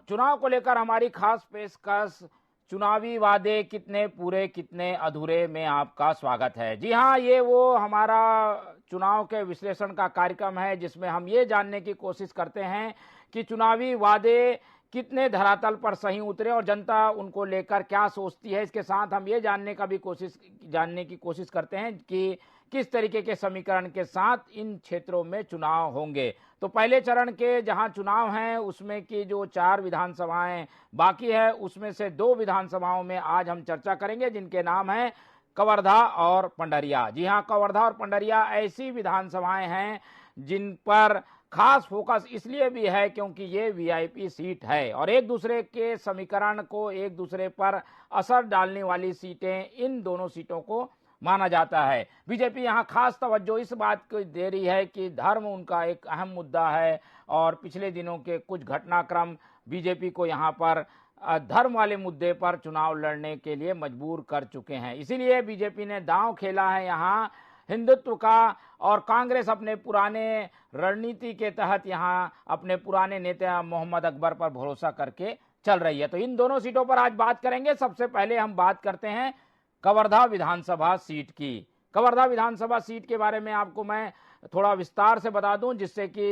चुनाव को लेकर हमारी खास पेशकश चुनावी वादे कितने पूरे कितने अधूरे में आपका स्वागत है। जी हाँ, ये वो हमारा चुनाव के विश्लेषण का कार्यक्रम है जिसमें हम ये जानने की कोशिश करते हैं कि चुनावी वादे कितने धरातल पर सही उतरे और जनता उनको लेकर क्या सोचती है। इसके साथ हम ये जानने की कोशिश करते हैं कि किस तरीके के समीकरण के साथ इन क्षेत्रों में चुनाव होंगे। तो पहले चरण के जहां चुनाव हैं उसमें की जो 4 विधानसभाएं बाकी है उसमें से 2 विधानसभाओं में आज हम चर्चा करेंगे जिनके नाम हैं कवर्धा और पंडरिया। जी हां, कवर्धा और पंडरिया ऐसी विधानसभाएं हैं जिन पर खास फोकस इसलिए भी है क्योंकि ये वीआईपी सीट है और एक दूसरे के समीकरण को एक दूसरे पर असर डालने वाली सीटें इन दोनों सीटों को माना जाता है। बीजेपी यहाँ खास तवज्जो इस बात को दे रही है कि धर्म उनका एक अहम मुद्दा है और पिछले दिनों के कुछ घटनाक्रम बीजेपी को यहाँ पर धर्म वाले मुद्दे पर चुनाव लड़ने के लिए मजबूर कर चुके हैं। इसीलिए बीजेपी ने दांव खेला है यहाँ हिंदुत्व का और कांग्रेस अपने पुराने रणनीति के तहत यहाँ अपने पुराने नेता मोहम्मद अकबर पर भरोसा करके चल रही है। तो इन दोनों सीटों पर आज बात करेंगे। सबसे पहले हम बात करते हैं कवर्धा विधानसभा सीट की। कवर्धा विधानसभा सीट के बारे में आपको मैं थोड़ा विस्तार से बता दूं जिससे कि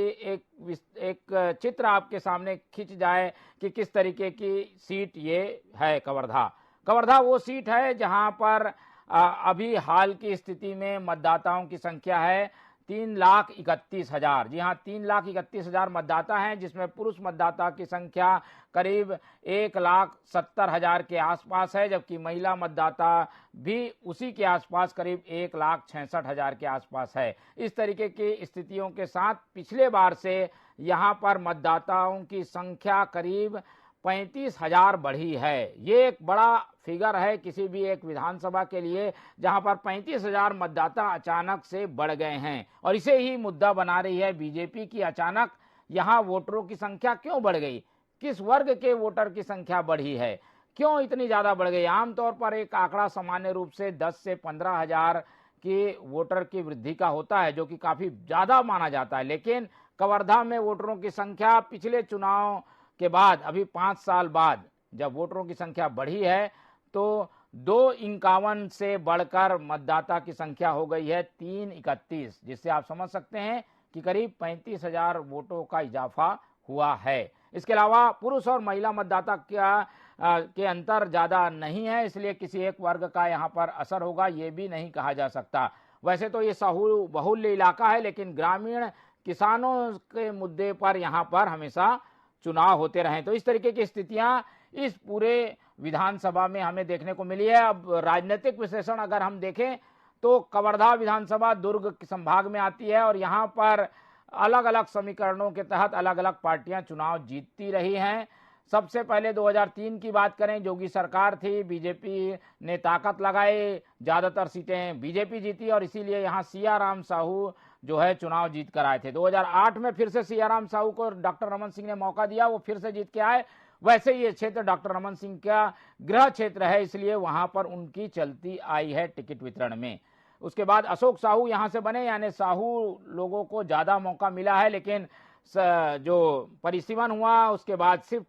एक चित्र आपके सामने खिंच जाए कि किस तरीके की सीट ये है। कवर्धा वो सीट है जहां पर अभी हाल की स्थिति में मतदाताओं की संख्या है 3,31,000। जी हाँ, 3,31,000 मतदाता हैं जिसमें पुरुष मतदाता की संख्या करीब 1,70,000 के आसपास है, जबकि महिला मतदाता भी उसी के आसपास करीब 1,66,000 के आसपास है। इस तरीके की स्थितियों के साथ पिछले बार से यहाँ पर मतदाताओं की संख्या करीब 35,000 बढ़ी है। ये एक बड़ा फिगर है किसी भी एक विधानसभा के लिए जहां पर 35,000 मतदाता अचानक से बढ़ गए हैं और इसे ही मुद्दा बना रही है बीजेपी की अचानक यहां वोटरों की संख्या क्यों बढ़ गई, किस वर्ग के वोटर की संख्या बढ़ी है, क्यों इतनी ज्यादा बढ़ गई। आमतौर पर एक आंकड़ा सामान्य रूप से 10 से 15,000 की वोटर की वृद्धि का होता है जो कि काफी ज्यादा माना जाता है, लेकिन कवर्धा में वोटरों की संख्या पिछले चुनाव के बाद अभी 5 साल बाद जब वोटरों की संख्या बढ़ी है तो 251 से बढ़कर मतदाता की संख्या हो गई है 331, जिससे आप समझ सकते हैं कि करीब 35,000 वोटों का इजाफा हुआ है। इसके अलावा पुरुष और महिला मतदाता के अंतर ज्यादा नहीं है, इसलिए किसी एक वर्ग का यहाँ पर असर होगा ये भी नहीं कहा जा सकता। वैसे तो ये बहुल्य इलाका है लेकिन ग्रामीण किसानों के मुद्दे पर यहाँ पर हमेशा चुनाव होते रहे। तो इस तरीके की स्थितियां इस पूरे विधानसभा में हमें देखने को मिली है। अब राजनीतिक विश्लेषण अगर हम देखें तो कवर्धा विधानसभा दुर्ग संभाग में आती है और यहां पर अलग अलग समीकरणों के तहत अलग अलग पार्टियां चुनाव जीतती रही हैं। सबसे पहले 2003 की बात करें, जोगी सरकार थी, बीजेपी ने ताकत लगाई, ज्यादातर सीटें बीजेपी जीती और इसीलिए यहाँ सियाराम साहू जो है चुनाव जीत कर आए थे। 2008 में फिर से सियाराम साहू को डॉक्टर रमन सिंह ने मौका दिया, वो फिर से जीत के आए। वैसे ये क्षेत्र डॉक्टर रमन सिंह का गृह क्षेत्र है, इसलिए वहां पर उनकी चलती आई है टिकट वितरण में। उसके बाद अशोक साहू यहां से बने, यानी साहू लोगों को ज्यादा मौका मिला है, लेकिन जो परिसीमन हुआ उसके बाद सिर्फ